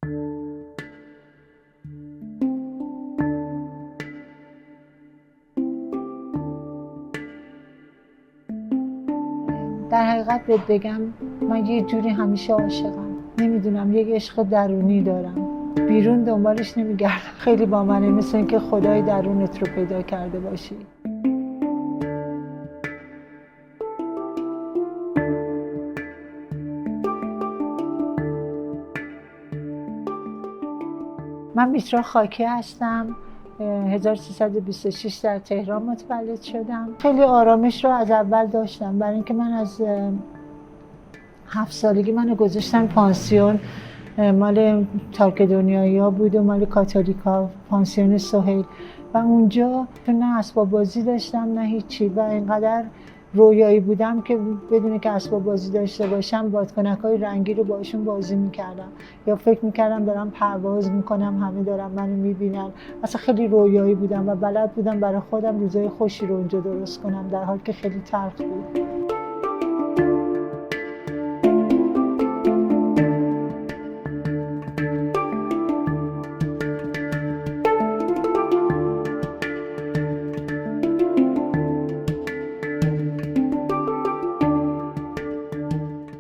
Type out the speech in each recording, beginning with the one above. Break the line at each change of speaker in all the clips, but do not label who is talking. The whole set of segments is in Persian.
در حقیقت بهت بگم من یه جوری همیشه عاشقم، نمیدونم، یک عشق درونی دارم، بیرون دنبالش نمیگردم. خیلی با منه، مثل اینکه خدای درونت رو پیدا کرده باشی. من میترا خاکی هستم، 1326 در تهران متولد شدم. خیلی آرامش رو از اول داشتم، برای اینکه من از 7 سالگی منو گذاشتن پانسیون، مال ترک دنیایی‌ها بود و مال کاتولیکا، پانسیون سهیل. و اونجا نه اسباب بازی داشتم نه هیچی، و اینقدر رویایی بودم که بدون که اسباب بازی داشته باشم بادکنک‌های رنگی رو باشون بازی میکردم، یا فکر میکردم دارم پرواز میکنم، همه دارن منو میبینن. اصلا خیلی رویایی بودم و بلد بودم برای خودم روزای خوشی رو اونجا درست کنم، در حالی که خیلی تلخ بود.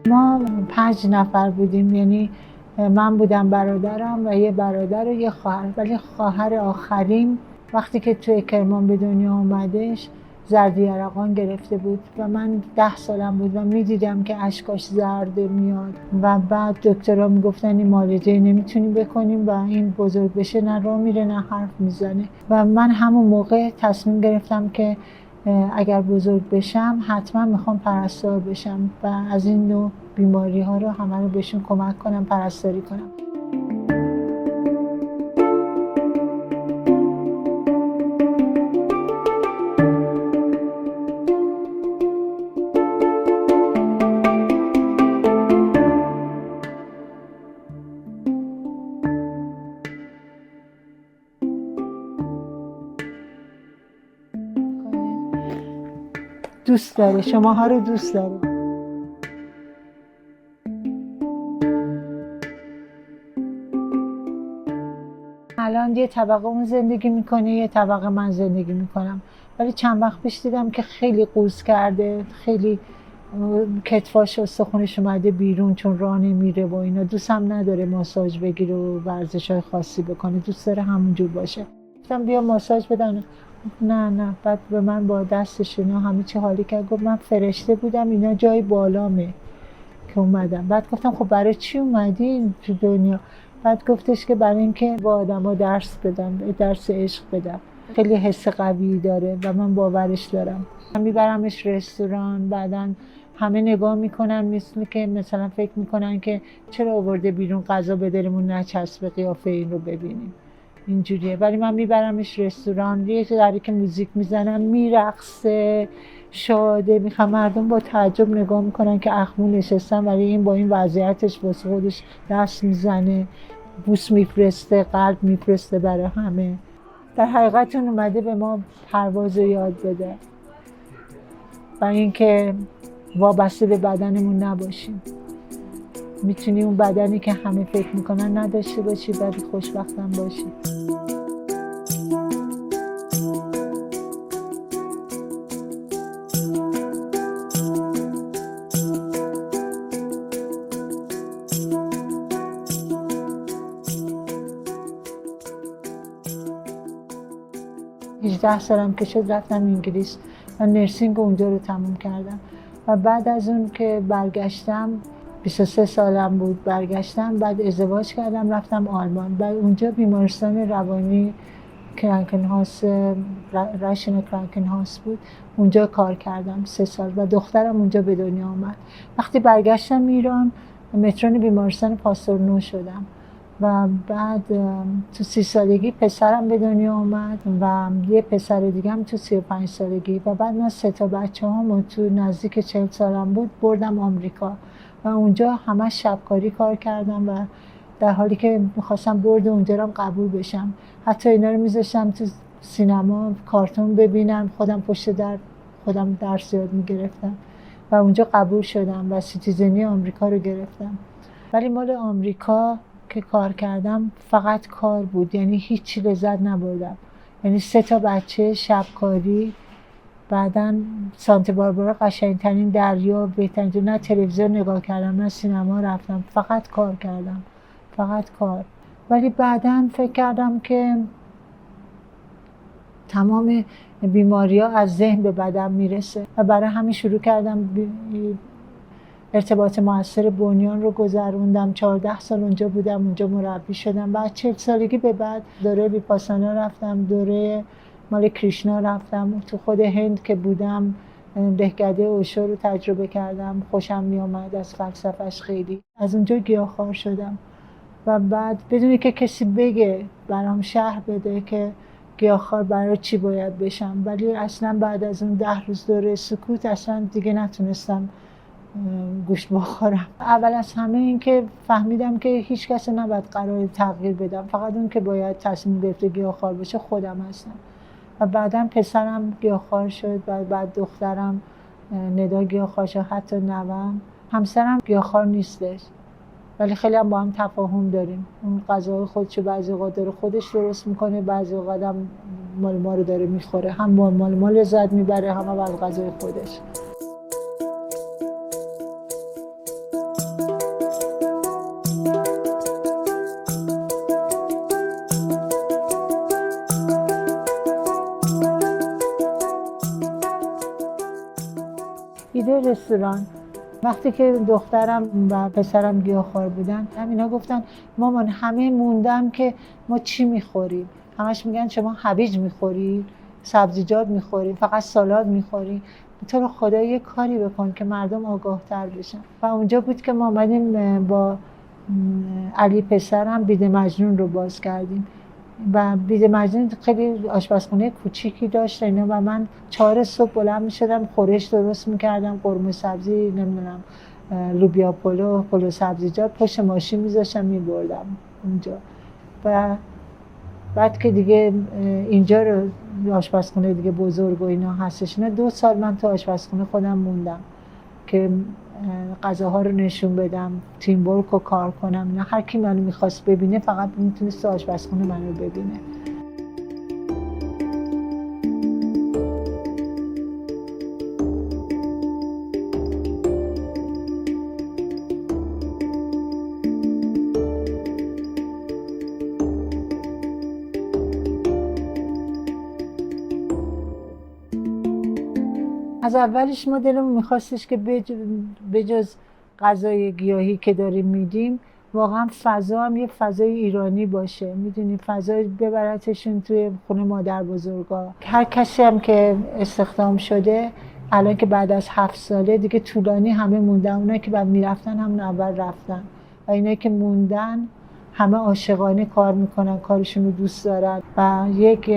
ما 5 نفر بودیم، یعنی من بودم، برادرم و یه برادر و یه خواهر. ولی خواهر آخرین وقتی که توی کرمان به دنیا آمدش زردی یرقان گرفته بود و من 10 سالم بود و میدیدم که اشکاش زرد میاد و بعد دکترها میگفتن این معالجه نمیتونیم بکنیم و این بزرگ بشه نه راه میره نه حرف میزنه. و من همون موقع تصمیم گرفتم که اگر بزرگ بشم حتما میخوام پرستار بشم و از این نوع بیماری ها رو همه رو بهشون کمک کنم، پرستاری کنم. دوست داره، شماها رو دوست داره. الان یه طبقه اون زندگی میکنه، یه طبقه من زندگی میکنم، ولی چند وقت پیش دیدم که خیلی قوز کرده، خیلی کتفاش و استخونش اومده بیرون چون راه نمیره و اینا. دوستم نداره ماساژ بگیره و ورزش‌های خاصی بکنه، دوست داره همونجور باشه. گفتم بیا ماساژ بدن، نه. بعد به من با دستش اینا همه چی حالی کرد، گفت من فرشته بودم، اینا جای بالامه که اومدم. بعد گفتم خب برای چی اومدین تو دنیا؟ بعد گفتش که برای اینکه با آدما درس بدم، درس عشق بدم. خیلی حس قوی داره و من باورش دارم. من میبرمش رستوران، بعداً همه نگاه میکنن مثلا فکر میکنن که چرا آورده بیرون غذا به دلمون نچسبه، قیافه این رو ببینیم اینجوریه. ولی من میبرمش رستوران، یه ذره که موزیک میزنم میرقصه، شاده، میخوام مردم با تعجب نگاه میکنن که اخمو نشستن ولی این با این وضعیتش واسه خودش دست میزنه، بوس میفرسته، قلب میفرسته برای همه. در حقیقت اون اومده به ما پرواز رو یاد بده و اینکه وابسته به بدنمون نباشیم. میتونی اون بدنی که همه فکر میکنن نداشته باشی ولی خوشبختم باشی. 18 سالم که شد رفتم انگلیس و نرسینگ اونجا رو تموم کردم و بعد از اون که برگشتم 23 سالم بود، برگشتم، بعد ازدواج کردم رفتم آلمان. بعد اونجا بیمارستان روانی کرانکنهاس، راشن کرانکنهاس بود، اونجا کار کردم 3 سال و دخترم اونجا به دنیا آمد. وقتی برگشتم ایران مترون بیمارستان پاستور نو شدم و بعد تو 30 سالگی پسرم به دنیا آمد و یه پسر دیگه هم تو 35 سالگی و بعد من 3 تا بچه‌هامو تو نزدیک 40 سالم بود بردم آمریکا و اونجا همش شبکاری کار کردم و در حالی که می‌خواستم برد اونجا رو قبول بشم. حتی اینا رو می‌ذاشتم تو سینما کارتون ببینم، خودم پشت در خودم درس یاد می‌گرفتم و اونجا قبول شدم و سیتیزنی آمریکا رو گرفتم. ولی مال آمریکا که کار کردم فقط کار بود، یعنی هیچی لذت نبردم. یعنی 3 بچه، شبکاری، بعداً سانت باربارا قشنگترین دریا، بهترین، نه تلویزیون نگاه کردم نه سینما رفتم، فقط کار کردم، فقط کار. ولی بعداً فکر کردم که تمام بیماری‌ها از ذهن به بدن میرسه و برای همین شروع کردم ارتباط مؤثر بنیان رو گذروندم. 14 سال اونجا بودم، اونجا مربی شدم. بعد 40 سالگی به بعد دوره ویپاسانا رفتم، دوره مال کریشنا رفتم. تو خود هند که بودم دهکده اوشو رو تجربه کردم، خوشم میامد از فلسفهش خیلی. از اونجا گیاهخوار شدم و بعد بدونی که کسی بگه برام شرح بده که گیاهخوار برای چی باید بشم، ولی اصلا بعد از اون 10 روز دوره سکوت اصلا دیگه نتونستم گوشت بخورم. اول از همه این که فهمیدم که هیچ کسی نباید قرار تغییر بدم، فقط اون که باید تصمیم گرفته گیاهخوار بشه خودم هستم. و بعدم پسرم گیاهخوار شد و بعد دخترم ندا گیاهخوار شد، حتی نوام. همسرم گیاهخوار نیستش ولی خیلی هم با هم تفاهم داریم. اون غذای خودشو بعضی اوقات داره خودش درست میکنه، بعضی اوقات هم مال ما رو داره میخوره، هم مال ما لذت میبره هم از غذای خودش. ایده رستوران وقتی که دخترم و پسرم گیاهخوار بودن، همینا گفتن مامان همه موندم که ما چی میخوریم؟ همش میگن شما هویج میخوری، سبزیجات میخوری، فقط سالاد میخوری. تو رو خدا یه کاری بکن که مردم آگاه تر بشن. و اونجا بود که ما اومدیم با علی پسرم بید مجنون رو باز کردیم و بید مجنون خیلی آشپزخونه کوچیکی داشت اینا و من 4 صبح بلند میشدم خورش درست میکردم، قرمه سبزی، نمیدونم لوبیا پلو سبزیجات پشت ماشین میذاشتم میبردم اونجا. و بعد که دیگه اینجا رو آشپزخونه دیگه بزرگ و اینا هستش، نه 2 سال من تو آشپزخونه خودم موندم که غذاها رو نشون بدم، تیم ورک رو کار کنم. نه هر کی منو میخواست ببینه فقط میتونست تو آشپزخونه منو ببینه. از اولش ما دلمون میخواستش که بجز غذای گیاهی که داریم میدیم واقعا فضا هم یه فضای ایرانی باشه، میدونی، فضای ببرتشون توی خونه مادر بزرگا. هر کسی هم که استخدام شده الان که بعد از 7 ساله دیگه طولانی همه موندن، اونایی که بعد میرفتن هم اول رفتن و اینایی که موندن همه عاشقانه کار میکنن، کارشون رو دوست دارن و یک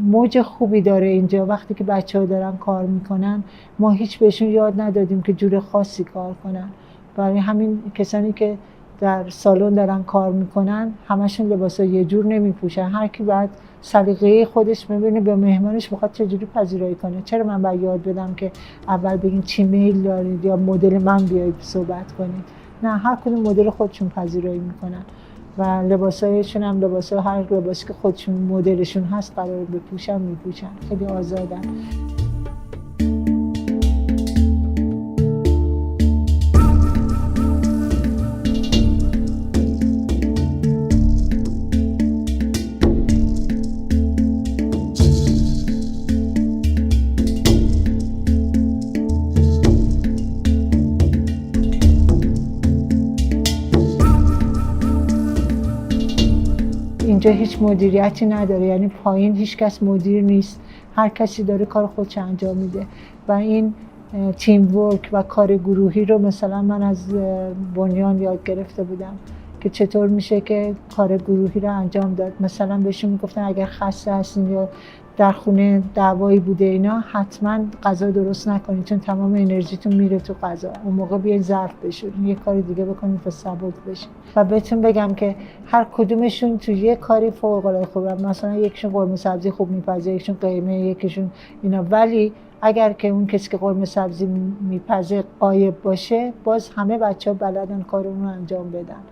موج خوبی داره اینجا. وقتی که بچه‌ها دارن کار میکنن ما هیچ بهشون یاد ندادیم که جور خاصی کار کنن. برای همین کسانی که در سالن دارن کار میکنن همشون لباسا یه جور نمیپوشن، هر کی بعد سلیقه خودش میبینه به مهمانش میخواد چجوری پذیرایی کنه. چرا من باید یاد بدم که اول بگین چی میل دارید یا مدل من بیایید صحبت کنید؟ نه، هر کدوم مدل خودشون پذیرایی میکنن و لباسایشون هم هر لباسی که خودشون مدلشون هست قرار بپوشن میپوشن، خیلی آزادن. اینجا هیچ مدیریتی نداره، یعنی پایین هیچ کس مدیر نیست، هر کسی داره کار خودش انجام میده و این تیم ورک و کار گروهی رو مثلا من از بنیان یاد گرفته بودم که چطور میشه که کار گروهی رو انجام داد. مثلا بهشون میگفتن اگر خسته هستین یا در خونه دعوایی بوده اینا حتما غذا درست نکنید چون تمام انرژیتون میره تو غذا، اون موقع بیاین ظرف بشورین، یه کار دیگه بکنید تا سبک بشین. و بهتون بگم که هر کدومشون تو یه کاری فوق العاده خوبه، مثلا یکیشون قرمه سبزی خوب میپزه، یکیشون قیمه، یکیشون اینا، ولی اگر که اون کسی که قرمه سبزی میپزه غایب باشه باز همه بچه‌ها بلدن کار اون رو انجام بدن.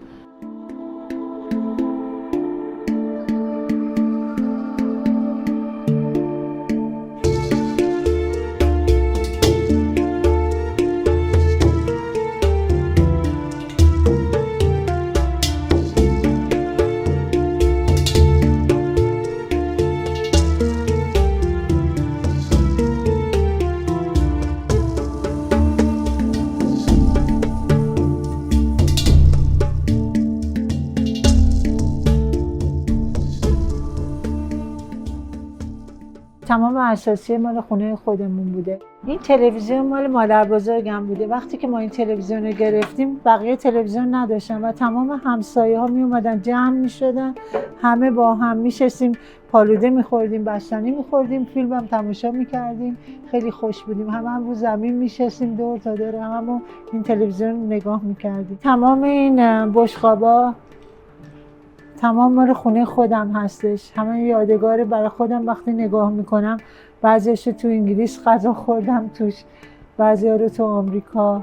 تمام اساسی مال خونه خودمون بوده. این تلویزیون مال مادر بزرگم بوده. وقتی که ما این تلویزیون رو گرفتیم بقیه تلویزیون نداشتن و تمام همسایه ها می اومدن جمع می شدن، همه با هم می شستیم، پالوده می خوردیم، بستنی می خوردیم، فیلم هم تماشا می کردیم، خیلی خوش بودیم. هم رو زمین می شستیم دور تا دور هممون این تلویزیون نگاه می کردیم. تمام این بشقابا تمام مال خونه خودم هستش. همه یادگار برای خودم وقتی نگاه میکنم. بعضیش تو انگلیس غذا خوردم توش، بعضی‌ها رو تو آمریکا.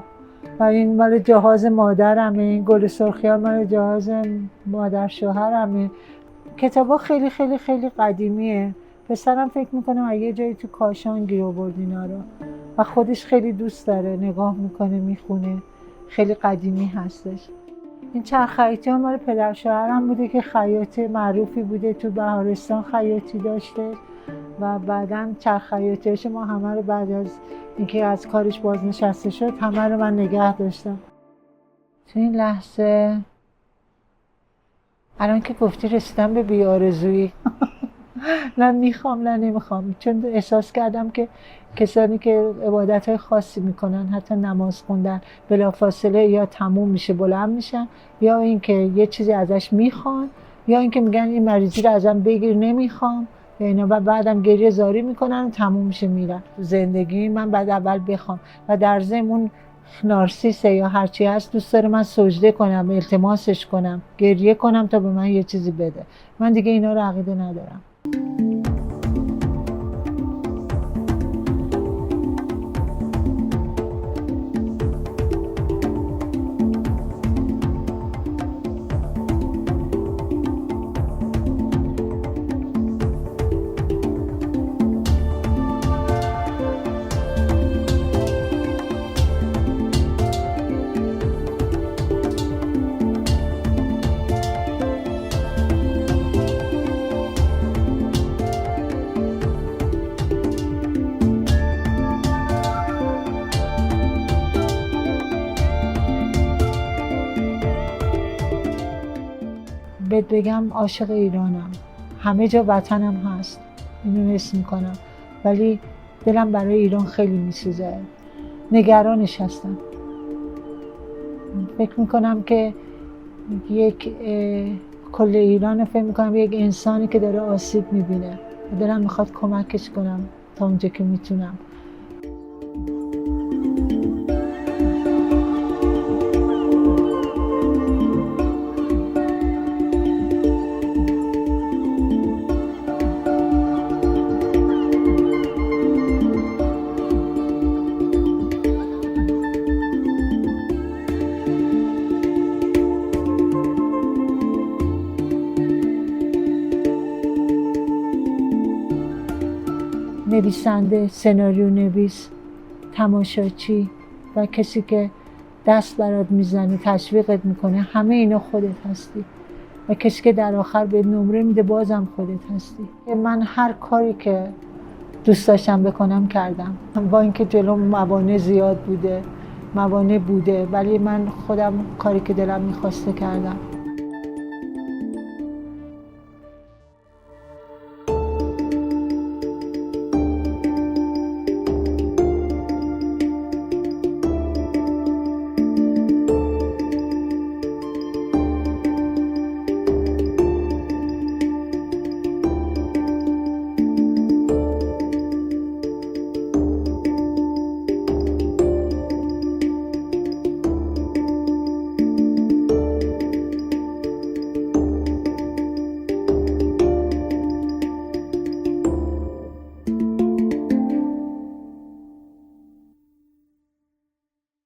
و این مال جهاز مادرمه، این گل سرخیان مال جهاز مادر شوهرمه. کتابا خیلی خیلی خیلی قدیمیه. پسرم فکر میکنم اگه یه جایی تو کاشان گیر آورد اینا رو و خودش خیلی دوست داره نگاه میکنه میخونه. خیلی قدیمی هستش. این چرخ خیاطی ها مال پدر شوهرم بوده که خیاط معروفی بوده، تو بهارستان خیاطی داشته و بعداً چرخ خیاطیش ما همه رو بعد از اینکه از کارش بازنشسته شد همه رو من نگه داشتم. تو این لحظه الان که گفتی رسیدم به بی‌آرزویی. نه میخوام نه نمیخوام، چون احساس کردم که کسانی که عبادت‌های خاصی میکنن، حتی نماز خوندن، بلافاصله یا تموم میشه بلند میشن، یا اینکه یه چیزی ازش میخوان، یا اینکه میگن این مریضی رو ازم بگیر نمیخوام، یا اینا و بعدم گریه زاری میکنن و تموم میشه میرن. زندگی من بعد اول بخوام و در ضمن اون نارسیسه یا هرچی هست دوست داره من سجده کنم، التماسش کنم، گریه کنم تا به من یه چیزی بده. من دیگه اینا رو عقیده ندارم. بهت بگم عاشق ایرانم، همه جا وطنم هست، اینو حس میکنم، ولی دلم برای ایران خیلی میسوزه، نگرانش هستم. فکر میکنم که یک کل ایران فکر میکنم یک انسانی که داره آسیب میبینه و دلم میخواد کمکش کنم تا اونجا که میتونم. نویسنده، سناریو نویس، تماشاچی و کسی که دست برات میزنه، تشویقت میکنه، همه اینا خودت هستی و کسی که در آخر به نمره میده بازم خودت هستی. من هر کاری که دوست داشتم بکنم کردم، با اینکه جلوم موانع زیاد بوده، ولی من خودم کاری که دلم میخواسته کردم.